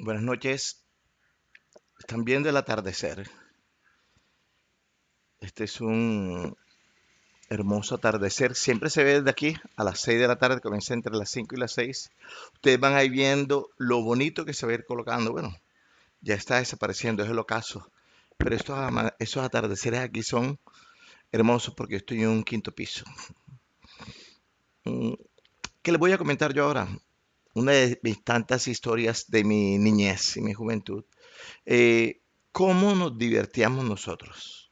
Buenas noches. Están viendo el atardecer. Este es un hermoso atardecer. Siempre se ve desde aquí a las 6 de la tarde, comienza entre las 5 y las 6. Ustedes van a ir viendo lo bonito que se va a ir colocando. Bueno, ya está desapareciendo, es el ocaso. Pero esos atardeceres aquí son hermosos porque yo estoy en un quinto piso. Mm, ¿Qué les voy a comentar yo ahora? Una de mis tantas historias de mi niñez y mi juventud. Eh, ¿Cómo nos divertíamos nosotros?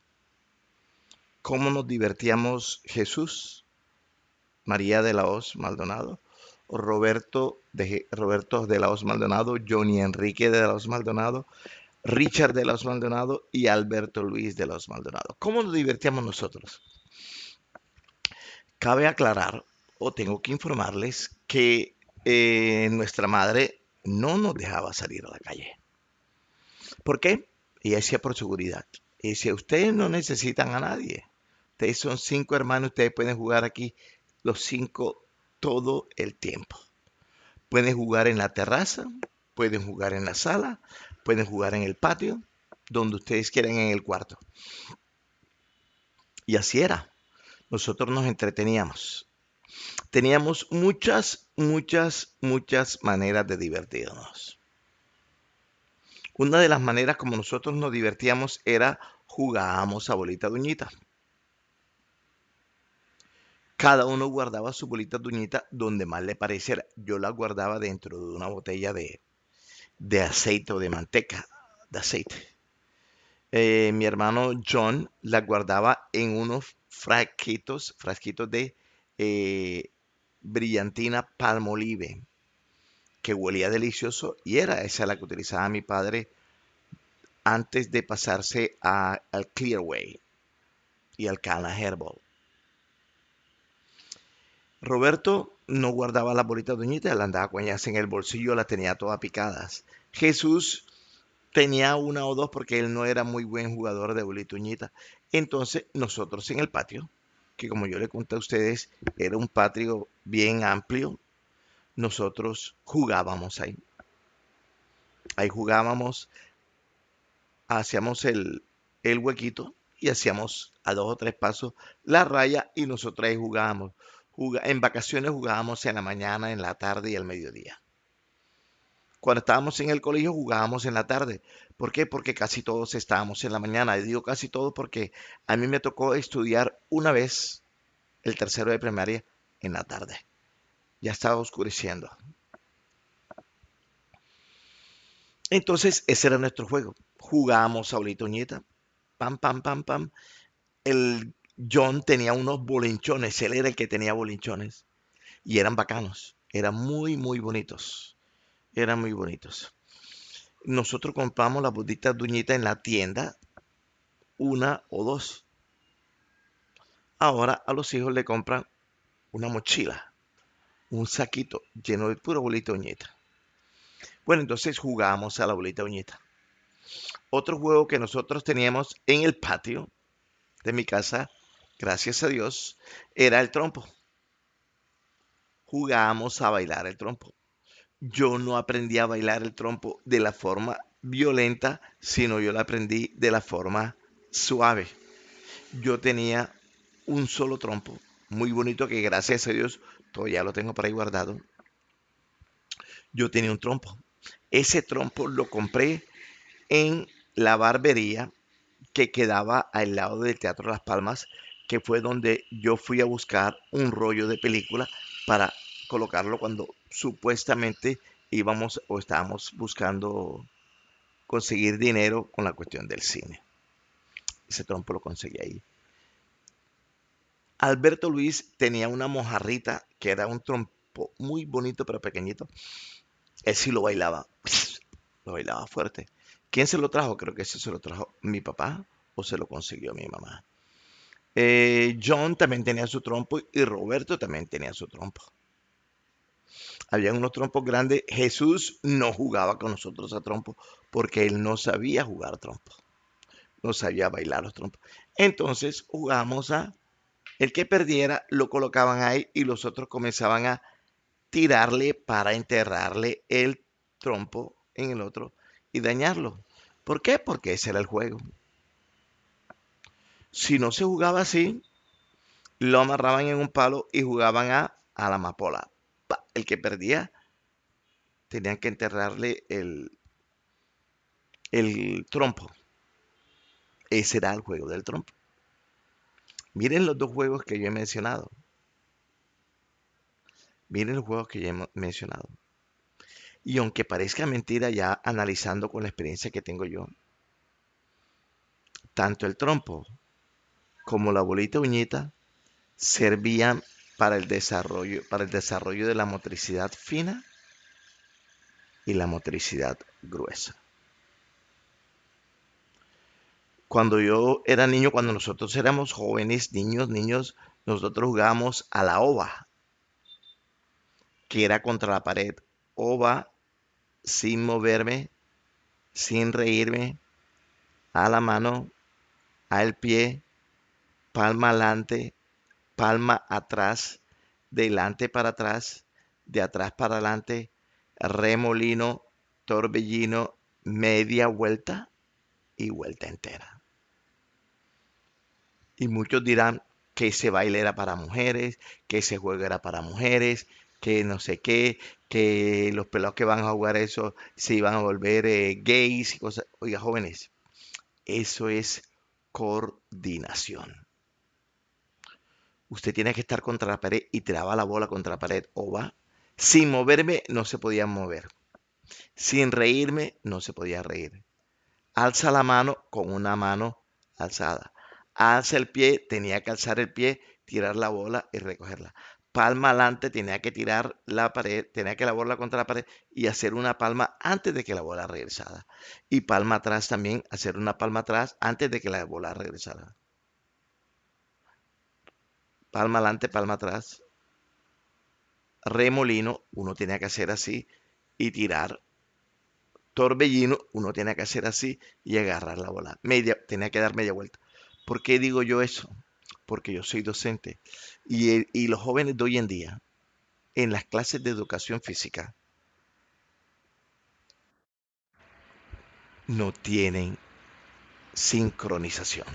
¿Cómo nos divertíamos Jesús, María de la Hoz Maldonado, Roberto de la Hoz Maldonado, Johnny Enrique de la Hoz Maldonado, Richard de la Hoz Maldonado y Alberto Luis de la Hoz Maldonado? ¿Cómo nos divertíamos nosotros? Cabe aclarar, o tengo que informarles, que nuestra madre no nos dejaba salir a la calle. ¿Por qué? Ella decía por seguridad. Y decía, ustedes no necesitan a nadie. Ustedes son 5 hermanos, ustedes pueden jugar aquí los 5 todo el tiempo. Pueden jugar en la terraza, pueden jugar en la sala, pueden jugar en el patio, donde ustedes quieran en el cuarto. Y así era. Nosotros nos entreteníamos. Teníamos muchas maneras de divertirnos. Una de las maneras como nosotros nos divertíamos era jugábamos a bolita de uñita. Cada uno guardaba su bolita de uñita donde más le pareciera. Yo la guardaba dentro de una botella de aceite o de manteca de aceite. Mi hermano John la guardaba en unos frasquitos de eh, brillantina Palmolive, que huelía delicioso y era esa la que utilizaba mi padre antes de pasarse al Clearway y al Cana Herbal. Roberto no guardaba las bolitas de uñita, la andaba con ellas en el bolsillo, las tenía todas picadas. Jesús tenía una o dos porque él no era muy buen jugador de bolita uñita. Entonces nosotros en el patio, que como yo le conté a ustedes, era un patio bien amplio, nosotros jugábamos ahí. Ahí jugábamos, hacíamos el huequito y hacíamos a 2 o 3 pasos la raya y nosotros ahí jugábamos. En vacaciones jugábamos en la mañana, en la tarde y al mediodía. Cuando estábamos en el colegio jugábamos en la tarde. ¿Por qué? Porque casi todos estábamos en la mañana. Y digo casi todos porque a mí me tocó estudiar una vez el tercero de primaria en la tarde. Ya estaba oscureciendo. Entonces ese era nuestro juego. Jugábamos a bolita uñita. Pam, pam, pam, pam. El John tenía unos bolinchones. Él era el que tenía bolinchones. Y eran bacanos. Eran muy bonitos. Eran muy bonitos. Nosotros compramos las bolitas de uñita en la tienda, una o dos. Ahora a los hijos le compran una mochila, un saquito lleno de pura bolita uñeta. Bueno, entonces jugábamos a la bolita uñeta. Otro juego que nosotros teníamos en el patio de mi casa, gracias a Dios, era el trompo. Jugábamos a bailar el trompo. Yo no aprendí a bailar el trompo de la forma violenta, sino yo lo aprendí de la forma suave. Yo tenía un solo trompo, muy bonito que gracias a Dios todavía lo tengo por ahí guardado. Yo tenía un trompo. Ese trompo lo compré en la barbería que quedaba al lado del Teatro Las Palmas, que fue donde yo fui a buscar un rollo de película para colocarlo cuando supuestamente íbamos o estábamos buscando conseguir dinero con la cuestión del cine. Ese trompo lo conseguí ahí. Alberto Luis tenía una mojarrita que era un trompo muy bonito pero pequeñito. Él sí lo bailaba fuerte. ¿Quién se lo trajo? Creo que ese se lo trajo mi papá o se lo consiguió mi mamá. John también tenía su trompo y Roberto también tenía su trompo. Había unos trompos grandes. Jesús no jugaba con nosotros a trompo porque él no sabía jugar trompo. No sabía bailar los trompos. Entonces jugamos a el que perdiera lo colocaban ahí y los otros comenzaban a tirarle para enterrarle el trompo en el otro y dañarlo. ¿Por qué? Porque ese era el juego. Si no se jugaba así, lo amarraban en un palo y jugaban a la amapola. El que perdía tenían que enterrarle el trompo. Ese era el juego del trompo. Miren los dos juegos que yo he mencionado. Miren los juegos que yo he mencionado. Y aunque parezca mentira, ya analizando con la experiencia que tengo yo, tanto el trompo como la bolita uñita servían para el desarrollo de la motricidad fina y la motricidad gruesa. Cuando yo era niño, cuando nosotros éramos jóvenes, niños, nosotros jugábamos a la ova, que era contra la pared. Ova, sin moverme, sin reírme, a la mano, al pie, palma adelante, palma atrás, delante para atrás, de atrás para adelante, remolino, torbellino, media vuelta y vuelta entera. Y muchos dirán que ese baile era para mujeres, que ese juego era para mujeres, que no sé qué, que los pelados que van a jugar eso se iban a volver gays y cosas. Oiga, jóvenes, eso es coordinación. Usted tiene que estar contra la pared y tiraba la bola contra la pared o va. Sin moverme no se podía mover. Sin reírme no se podía reír. Alza la mano con una mano alzada. Alza el pie, tenía que alzar el pie, tirar la bola y recogerla. Palma adelante, tenía que tirar la pared, tenía que la bola contra la pared y hacer una palma antes de que la bola regresara. Y palma atrás también, hacer una palma atrás antes de que la bola regresara. Palma adelante, palma atrás. Remolino, uno tenía que hacer así y tirar. Torbellino, uno tiene que hacer así y agarrar la bola. Tenía que dar media vuelta. ¿Por qué digo yo eso? Porque yo soy docente y los jóvenes de hoy en día, en las clases de educación física, no tienen sincronización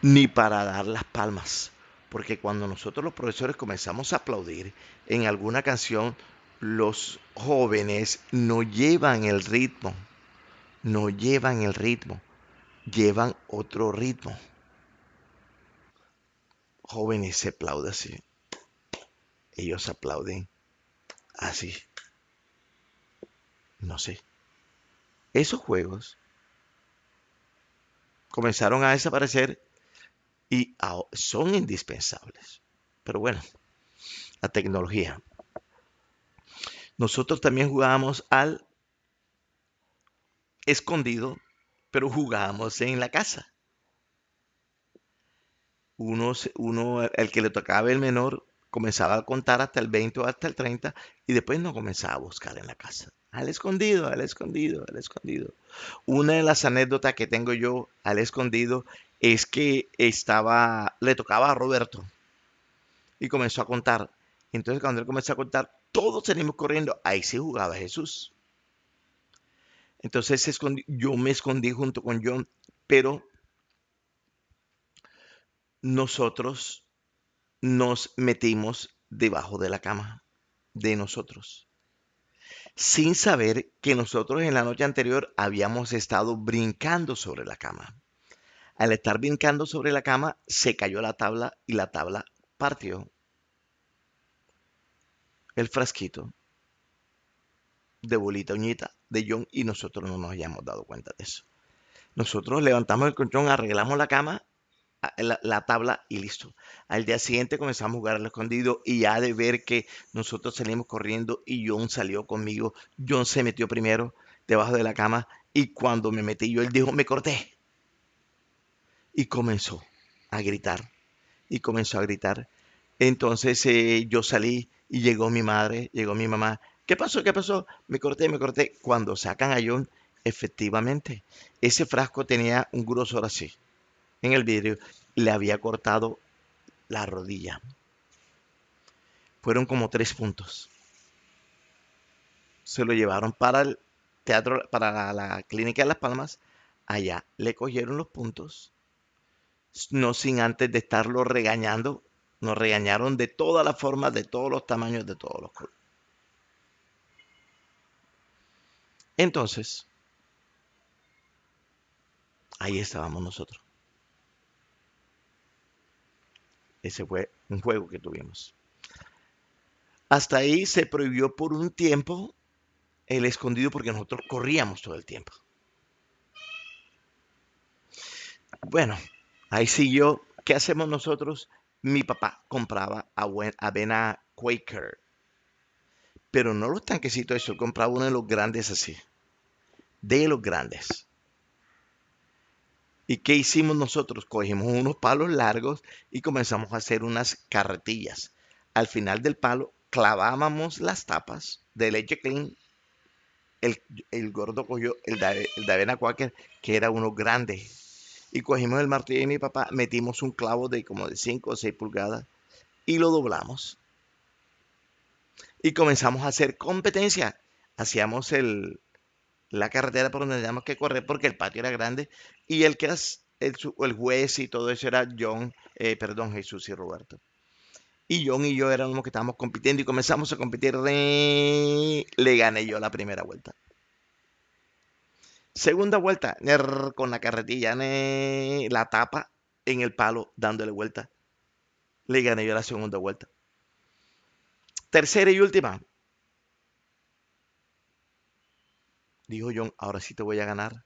ni para dar las palmas. Porque cuando nosotros los profesores comenzamos a aplaudir en alguna canción, los jóvenes no llevan el ritmo, no llevan el ritmo, llevan otro ritmo. Jóvenes se aplauden así. Ellos aplauden así. No sé. Esos juegos comenzaron a desaparecer y son indispensables. Pero bueno, la tecnología. Nosotros también jugábamos al escondido, pero jugábamos en la casa. El que le tocaba el menor, comenzaba a contar hasta el 20 o hasta el 30 y después no comenzaba a buscar en la casa. Al escondido, al escondido, al escondido. Una de las anécdotas que tengo yo al escondido es que le tocaba a Roberto y comenzó a contar. Entonces cuando él comenzó a contar, todos salimos corriendo. Ahí sí jugaba Jesús. Entonces yo me escondí junto con John, pero nosotros nos metimos debajo de la cama de nosotros, sin saber que nosotros en la noche anterior habíamos estado brincando sobre la cama. Al estar brincando sobre la cama, se cayó la tabla y la tabla partió el frasquito de bolita uñita de John y nosotros no nos habíamos dado cuenta de eso. Nosotros levantamos el colchón, arreglamos la cama, la tabla y listo. Al día siguiente comenzamos a jugar al escondido y ya de ver que nosotros salimos corriendo y John salió conmigo, John se metió primero debajo de la cama y cuando me metí yo, él dijo, me corté. Y comenzó a gritar y comenzó a gritar. Entonces yo salí y llegó mi madre, llegó mi mamá. ¿Qué pasó? ¿Qué pasó? Me corté, me corté. Cuando sacan a John, efectivamente, ese frasco tenía un grosor así en el vidrio. Le había cortado la rodilla. Fueron como 3 puntos. Se lo llevaron para teatro, para la clínica de Las Palmas, allá le cogieron los puntos, no sin antes de estarlo regañando. Nos regañaron de todas las formas, de todos los tamaños, de todos los colores. Entonces, ahí estábamos nosotros. Ese fue un juego que tuvimos. Hasta ahí se prohibió por un tiempo el escondido porque nosotros corríamos todo el tiempo. Bueno, ahí siguió. ¿Qué hacemos nosotros? Mi papá compraba avena Quaker, pero no los tanquecitos, eso, compraba uno de los grandes así, de los grandes. ¿Y qué hicimos nosotros? Cogimos unos palos largos y comenzamos a hacer unas carretillas. Al final del palo clavábamos las tapas de leche clean. El, el gordo cogió el de avena Quaker, que era uno grande. Y cogimos el martillo de mi papá, metimos un clavo de como de 5 o 6 pulgadas y lo doblamos. Y comenzamos a hacer competencia. Hacíamos la carretera por donde teníamos que correr porque el patio era grande y el juez y todo eso era Jesús y Roberto. Y John y yo éramos los que estábamos compitiendo y comenzamos a competir. Le gané yo la primera vuelta. Segunda vuelta, con la carretilla, la tapa en el palo dándole vuelta. Le gané yo la segunda vuelta. Tercera y última. Dijo John, ahora sí te voy a ganar.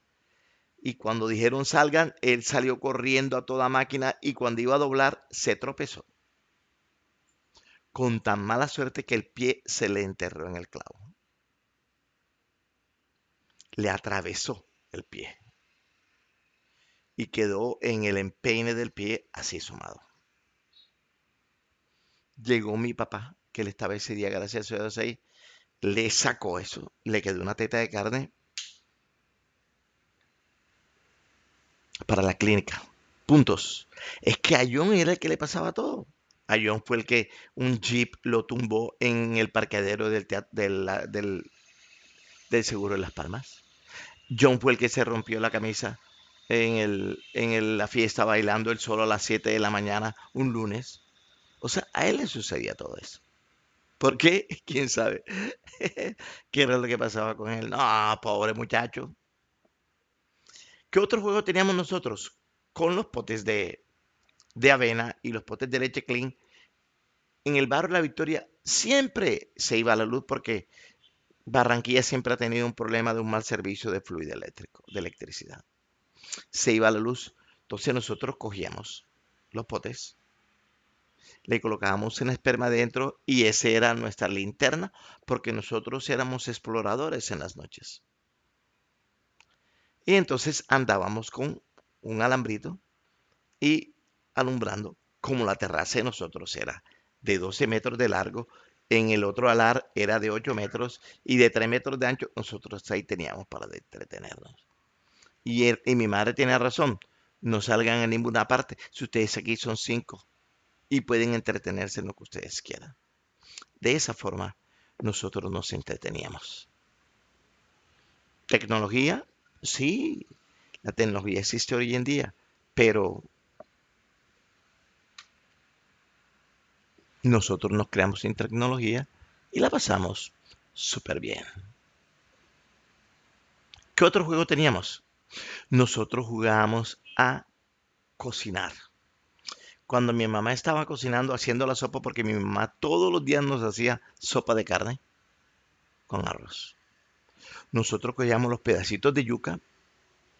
Y cuando dijeron salgan, él salió corriendo a toda máquina y cuando iba a doblar se tropezó. Con tan mala suerte que el pie se le enterró en el clavo. Le atravesó el pie y quedó en el empeine del pie así sumado. Llegó mi papá, que él estaba ese día, gracias a Dios ahí, le sacó eso, le quedó una teta de carne para la clínica. Puntos. Es que a John era el que le pasaba todo. A John fue el que un jeep lo tumbó en el parqueadero del seguro de Las Palmas. John fue el que se rompió la camisa la fiesta bailando el solo a las 7 de la mañana un lunes. O sea, a él le sucedía todo eso. ¿Por qué? ¿Quién sabe? ¿Qué era lo que pasaba con él? No, pobre muchacho. ¿Qué otro juego teníamos nosotros? Con los potes de avena y los potes de leche clean. En el barrio La Victoria siempre se iba a la luz porque Barranquilla siempre ha tenido un problema de un mal servicio de fluido eléctrico, de electricidad. Se iba a la luz. Entonces nosotros cogíamos los potes, le colocábamos un esperma dentro y esa era nuestra linterna porque nosotros éramos exploradores en las noches. Y entonces andábamos con un alambrito y alumbrando como la terraza de nosotros era de 12 metros de largo, en el otro alar era de 8 metros y de 3 metros de ancho, nosotros ahí teníamos para entretenernos. Y mi madre tiene razón, no salgan a ninguna parte, si ustedes aquí son 5 y pueden entretenerse en lo que ustedes quieran. De esa forma, nosotros nos entreteníamos. Tecnología, sí, la tecnología existe hoy en día, pero nosotros nos creamos sin tecnología y la pasamos súper bien. ¿Qué otro juego teníamos? Nosotros jugábamos a cocinar. Cuando mi mamá estaba cocinando, haciendo la sopa, porque mi mamá todos los días nos hacía sopa de carne con arroz. Nosotros cogíamos los pedacitos de yuca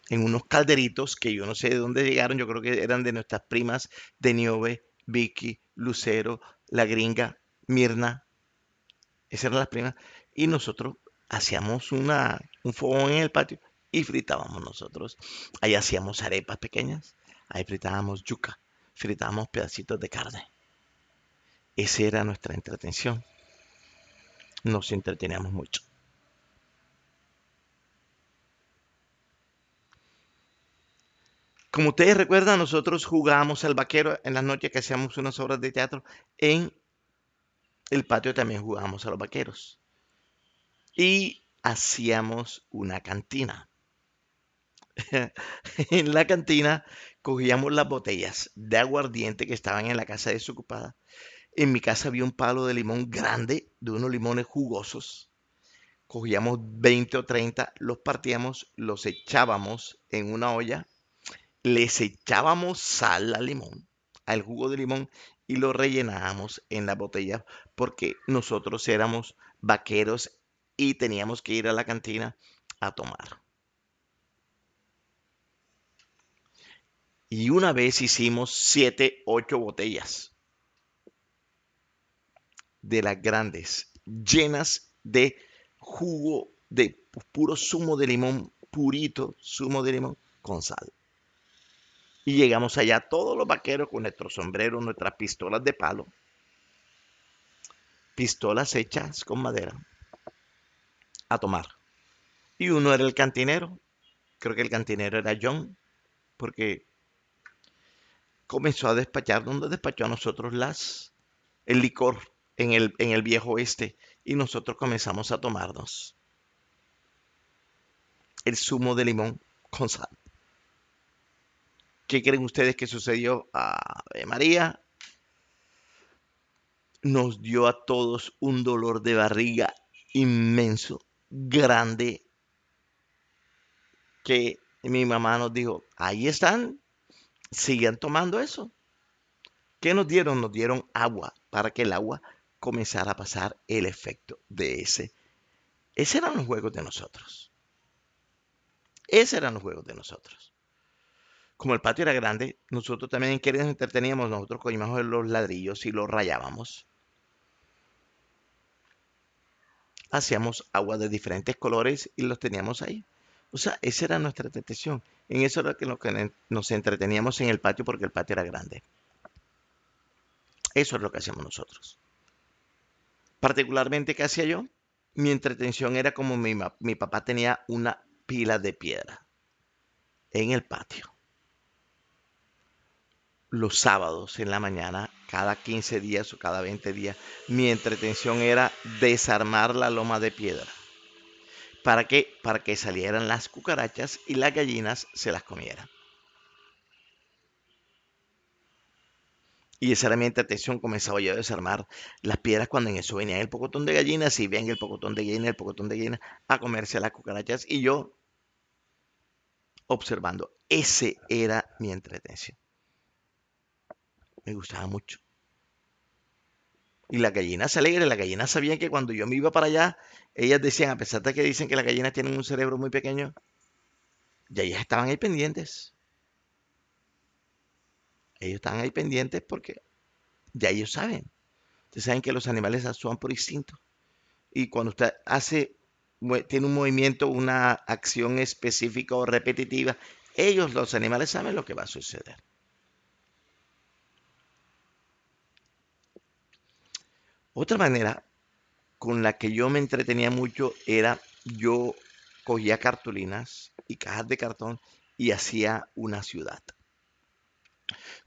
en unos calderitos que yo no sé de dónde llegaron, yo creo que eran de nuestras primas de Niove, Vicky, Lucero, la gringa, Mirna, esas eran las primas, y nosotros hacíamos un fogón en el patio y fritábamos nosotros. Ahí hacíamos arepas pequeñas, ahí fritábamos yuca, fritábamos pedacitos de carne. Esa era nuestra entretención. Nos entreteníamos mucho. Como ustedes recuerdan, nosotros jugábamos al vaquero en las noches que hacíamos unas obras de teatro. En el patio también jugábamos a los vaqueros. Y hacíamos una cantina. En la cantina cogíamos las botellas de aguardiente que estaban en la casa desocupada. En mi casa había un palo de limón grande, de unos limones jugosos. Cogíamos 20 o 30, los partíamos, los echábamos en una olla, les echábamos sal al limón, al jugo de limón, y lo rellenábamos en la botella porque nosotros éramos vaqueros y teníamos que ir a la cantina a tomar. Y una vez hicimos 7, 8 botellas de las grandes, llenas de jugo de puro zumo de limón, purito zumo de limón con sal. Y llegamos allá todos los vaqueros con nuestros sombreros, nuestras pistolas de palo, pistolas hechas con madera, a tomar. Y uno era el cantinero, creo que el cantinero era John, porque comenzó a despachar, donde despachó a nosotros el licor en el viejo oeste, y nosotros comenzamos a tomarnos el zumo de limón con sal. ¿Qué creen ustedes que sucedió? Ave María, nos dio a todos un dolor de barriga inmenso, grande, que mi mamá nos dijo, ahí están, sigan tomando eso. ¿Qué nos dieron? Nos dieron agua para que el agua comenzara a pasar el efecto de ese. Ese eran los juegos de nosotros. Ese eran los juegos de nosotros. Como el patio era grande, nosotros también en qué nos entreteníamos. Nosotros cogíamos los ladrillos y los rayábamos. Hacíamos agua de diferentes colores y los teníamos ahí. O sea, esa era nuestra entretención. En eso era lo que nos entreteníamos en el patio porque el patio era grande. Eso es lo que hacíamos nosotros. Particularmente, ¿qué hacía yo? Mi entretención era como mi papá tenía una pila de piedra en el patio. Los sábados en la mañana, cada 15 días o cada 20 días, mi entretención era desarmar la loma de piedra. ¿Para qué? Para que salieran las cucarachas y las gallinas se las comieran. Y esa era mi entretención, comenzaba yo a desarmar las piedras cuando en eso venía el pocotón de gallinas y ven el pocotón de gallinas a comerse las cucarachas y yo observando. Ese era mi entretención. Me gustaba mucho. Y las gallinas alegres, las gallinas sabían que cuando yo me iba para allá, ellas decían, a pesar de que dicen que las gallinas tienen un cerebro muy pequeño, ya ellas estaban ahí pendientes. Ellos estaban ahí pendientes porque ya ellos saben. Ustedes saben que los animales actúan por instinto. Y cuando usted tiene un movimiento, una acción específica o repetitiva, ellos, los animales, saben lo que va a suceder. Otra manera con la que yo me entretenía mucho era yo cogía cartulinas y cajas de cartón y hacía una ciudad.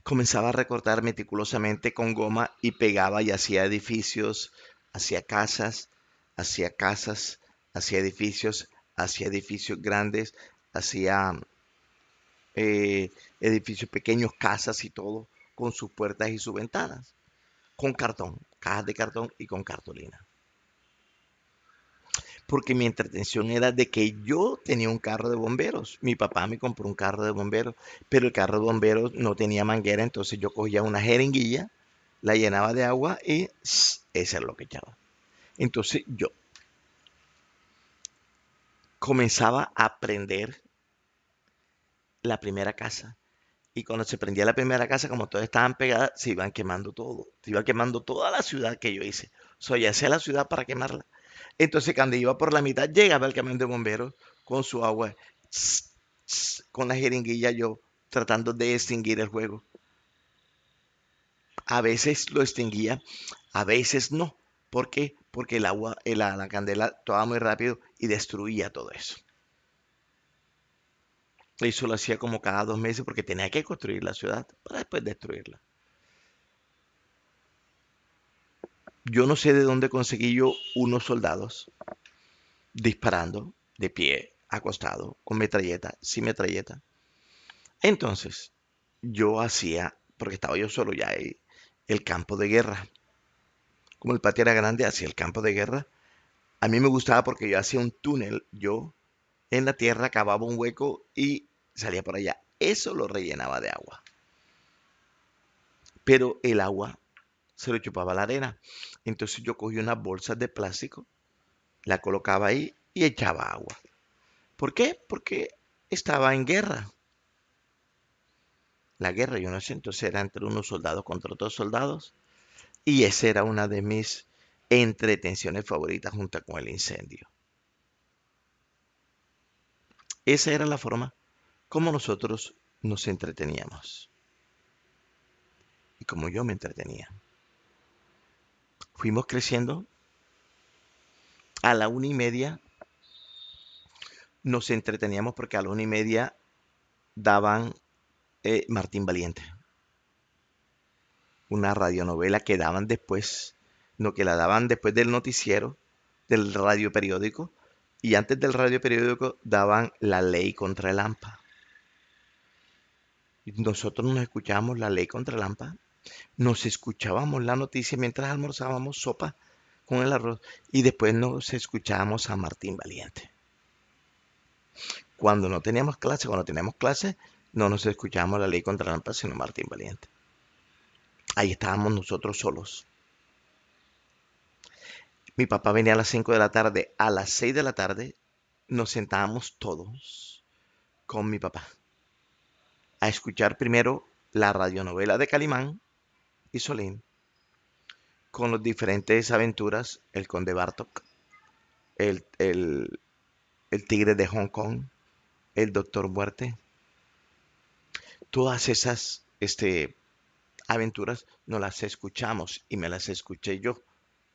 Comenzaba a recortar meticulosamente con goma y pegaba y hacía edificios, hacía casas, hacía casas, hacía edificios grandes, hacía edificios pequeños, casas y todo, con sus puertas y sus ventanas, con cartón, cajas de cartón y con cartulina. Porque mi entretención era de que yo tenía un carro de bomberos. Mi papá me compró un carro de bomberos, pero el carro de bomberos no tenía manguera, entonces yo cogía una jeringuilla, la llenaba de agua y eso es lo que echaba. Entonces yo comenzaba a prender la primera casa. Y cuando se prendía la primera casa, como todas estaban pegadas, se iban quemando todo. Se iba quemando toda la ciudad que yo hice. Ya hacía la ciudad para quemarla. Entonces, cuando iba por la mitad, llegaba el camión de bomberos con su agua, con la jeringuilla yo tratando de extinguir el fuego. A veces lo extinguía, a veces no. ¿Por qué? Porque el agua, la candela actuaba muy rápido y destruía todo eso. Eso lo hacía como cada 2 meses porque tenía que construir la ciudad para después destruirla. Yo no sé de dónde conseguí yo unos soldados disparando de pie, acostado, con metralleta, sin metralleta. Entonces, yo hacía, porque estaba yo solo ya ahí, el campo de guerra. Como el patio era grande, hacía el campo de guerra. A mí me gustaba porque yo hacía un túnel, yo en la tierra cavaba un hueco y salía por allá. Eso lo rellenaba de agua. Pero el agua se lo chupaba la arena. Entonces yo cogí unas bolsas de plástico, la colocaba ahí y echaba agua. ¿Por qué? Porque estaba en guerra. La guerra, yo no sé, entonces era entre unos soldados contra otros soldados. Y esa era una de mis entretenciones favoritas junto con el incendio. Esa era la forma como nosotros nos entreteníamos. Y como yo me entretenía. Fuimos creciendo. A la 1:30 nos entreteníamos porque a la 1:30 daban Martín Valiente, una radionovela que daban después, no, que la daban después del noticiero, del radio periódico, y antes del radio periódico daban La Ley contra el AMPA. Nosotros nos escuchábamos La Ley contra el AMPA, nos escuchábamos la noticia mientras almorzábamos sopa con el arroz y después nos escuchábamos a Martín Valiente. Cuando teníamos clase, no nos escuchábamos La Ley contra el AMPA, sino Martín Valiente. Ahí estábamos nosotros solos. Mi papá venía a las 5 de la tarde. A las 6 de la tarde nos sentábamos todos con mi papá a escuchar primero la radionovela de Calimán y Solín con las diferentes aventuras, el Conde Bartok, el, el, el Tigre de Hong Kong, el Doctor Muerte. Todas esas aventuras nos las escuchamos y me las escuché yo,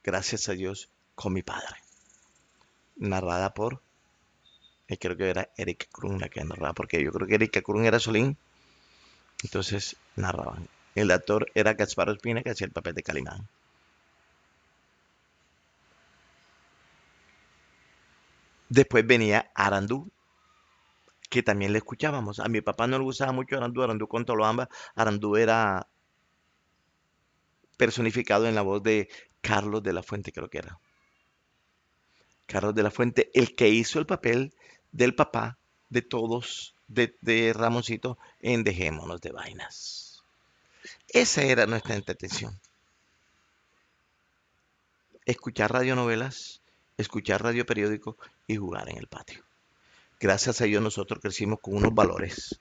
gracias a Dios, con mi padre. Narrada por, creo que era Erika Krun la que narraba, porque yo creo que Erika Krun era Solín. Entonces narraban. El actor era Gaspar Ospina, que hacía el papel de Calimán. Después venía Arandú, que también le escuchábamos. A mi papá no le gustaba mucho Arandú, Arandú con Toloamba. Arandú era personificado en la voz de Carlos de la Fuente, creo que era. Carlos de la Fuente, el que hizo el papel del papá de todos, de Ramoncito, en Dejémonos de Vainas. Esa era nuestra entretención. Escuchar radionovelas, escuchar radio periódico y jugar en el patio. Gracias a Dios nosotros crecimos con unos valores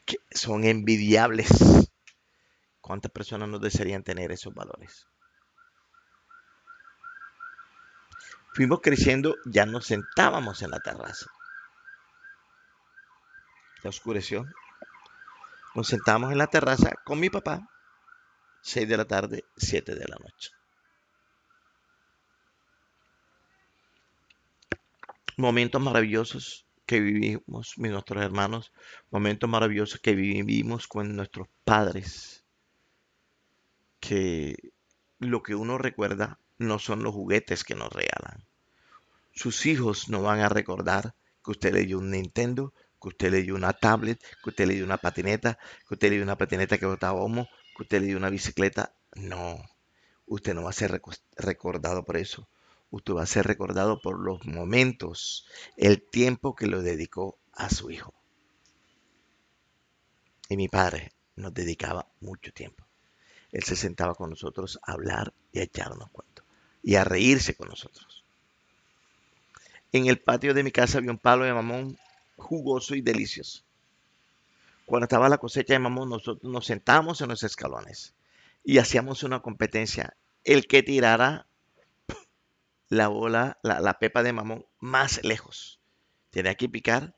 que son envidiables. ¿Cuántas personas nos desearían tener esos valores? Fuimos creciendo, ya nos sentábamos en la terraza. Ya oscureció. Nos sentábamos en la terraza con mi papá, 6 de la tarde, 7 de la noche. Momentos maravillosos que vivimos, nuestros hermanos, momentos maravillosos que vivimos con nuestros padres, que lo que uno recuerda no son los juguetes que nos regalan. Sus hijos no van a recordar que usted le dio un Nintendo, que usted le dio una tablet, que usted le dio una patineta, que usted le dio una patineta que botaba humo, que usted le dio una bicicleta. No, usted no va a ser recordado por eso. Usted va a ser recordado por los momentos, el tiempo que lo dedicó a su hijo. Y mi padre nos dedicaba mucho tiempo. Él se sentaba con nosotros a hablar y a echarnos cuentos y a reírse con nosotros. En el patio de mi casa había un palo de mamón jugoso y delicioso. Cuando estaba la cosecha de mamón, nosotros nos sentábamos en los escalones y hacíamos una competencia. El que tirara la bola, la pepa de mamón más lejos. Tenía que picar.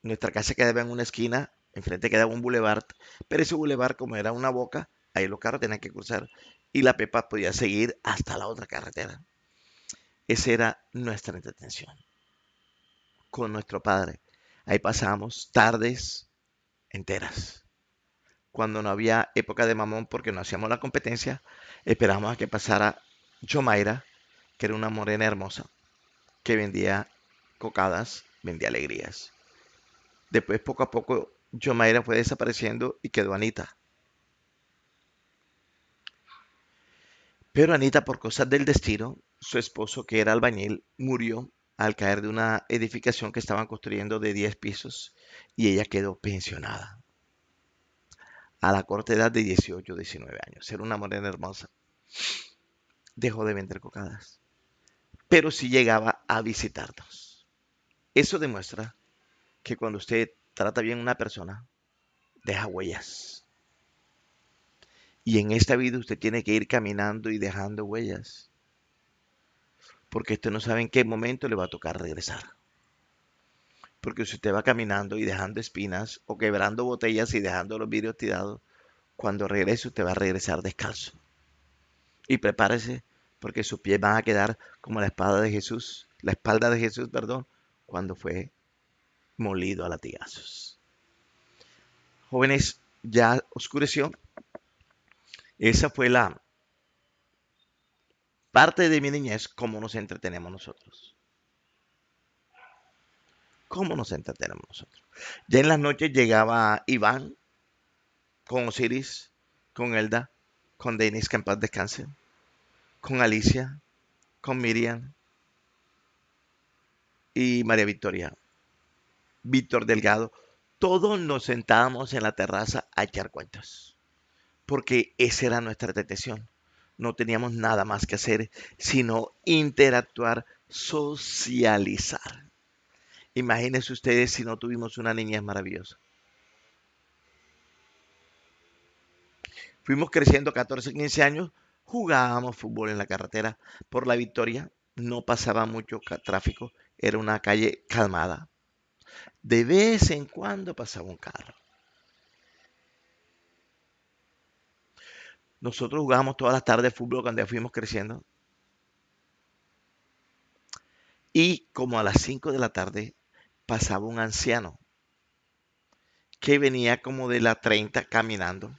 Nuestra casa quedaba en una esquina, enfrente quedaba un bulevar, pero ese bulevar, como era una boca, ahí los carros tenían que cruzar y la pepa podía seguir hasta la otra carretera. Esa era nuestra entretención con nuestro padre. Ahí pasábamos tardes enteras. Cuando no había época de mamón porque no hacíamos la competencia, esperábamos a que pasara Jomaira, que era una morena hermosa. que vendía cocadas, vendía alegrías. Después, poco a poco, Yomaira fue desapareciendo y quedó Anita. Pero Anita, por cosas del destino, su esposo, que era albañil, murió al caer de una edificación que estaban construyendo de 10 pisos y ella quedó pensionada a la corta edad de 18 o 19 años. Era una morena hermosa. Dejó de vender cocadas, pero sí llegaba a visitarnos. Eso demuestra que cuando usted trata bien a una persona, deja huellas. Y en esta vida usted tiene que ir caminando y dejando huellas, porque usted no sabe en qué momento le va a tocar regresar. Porque si usted va caminando y dejando espinas o quebrando botellas y dejando los vidrios tirados, cuando regrese usted va a regresar descalzo. Y prepárese porque sus pies van a quedar como la espada de Jesús, la espalda de Jesús, perdón, cuando fue molido a latigazos. Jóvenes, ya oscureció. Esa fue la parte de mi niñez, cómo nos entretenemos nosotros. ¿Cómo nos entretenemos nosotros? Ya en las noches llegaba Iván con Osiris, con Elda, con Denis, que en paz descanse, con Alicia, con Miriam y María Victoria, Víctor Delgado. Todos nos sentábamos en la terraza a echar cuentos, porque esa era nuestra detención. No teníamos nada más que hacer sino interactuar, socializar. Imagínense ustedes si no tuvimos una niñez maravillosa. Fuimos creciendo 14, 15 años, jugábamos fútbol en la carretera por la Victoria, no pasaba mucho tráfico, era una calle calmada. De vez en cuando pasaba un carro. Nosotros jugábamos todas las tardes fútbol cuando ya fuimos creciendo y como a las 5 de la tarde pasaba un anciano que venía como de la 30 caminando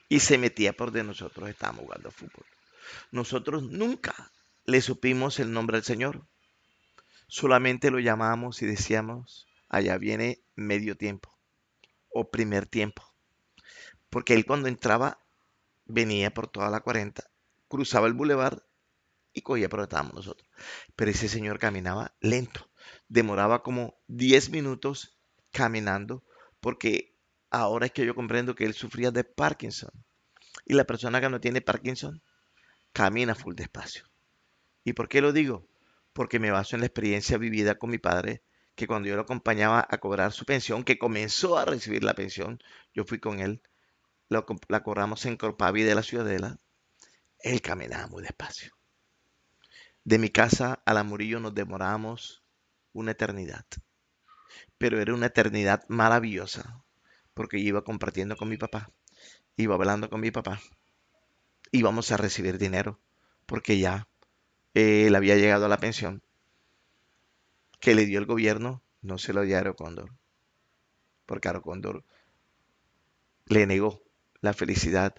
y se metía por donde nosotros estábamos jugando fútbol. Nosotros nunca le supimos el nombre del Señor. Solamente lo llamábamos y decíamos, allá viene medio tiempo o primer tiempo. Porque él cuando entraba venía por toda la 40, cruzaba el bulevar y cogía por donde estábamos nosotros. Pero ese señor caminaba lento, demoraba como 10 minutos caminando porque ahora es que yo comprendo que él sufría de Parkinson. Y la persona que no tiene Parkinson camina full despacio. ¿Y por qué lo digo? Porque me baso en la experiencia vivida con mi padre, que cuando yo lo acompañaba a cobrar su pensión, que comenzó a recibir la pensión, yo fui con él, la cobramos en Corpavi de la Ciudadela, él caminaba muy despacio. De mi casa a la Murillo nos demorábamos una eternidad, pero era una eternidad maravillosa, porque yo iba compartiendo con mi papá, iba hablando con mi papá, íbamos a recibir dinero, porque ya él había llegado a la pensión que le dio el gobierno, no se lo dio a Aerocóndor, porque Aerocóndor le negó la felicidad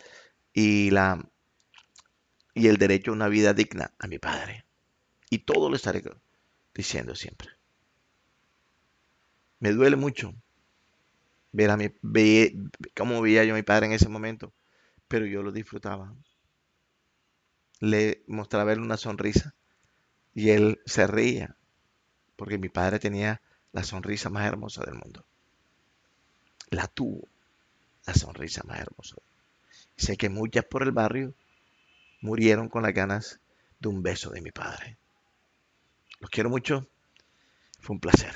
y, y el derecho a una vida digna a mi padre. Y todo lo estaré diciendo siempre. Me duele mucho ver a cómo veía yo a mi padre en ese momento, pero yo lo disfrutaba. Le mostraba él una sonrisa y él se reía, porque mi padre tenía la sonrisa más hermosa del mundo. La tuvo, la sonrisa más hermosa. Sé que muchas por el barrio murieron con las ganas de un beso de mi padre. Los quiero mucho. Fue un placer.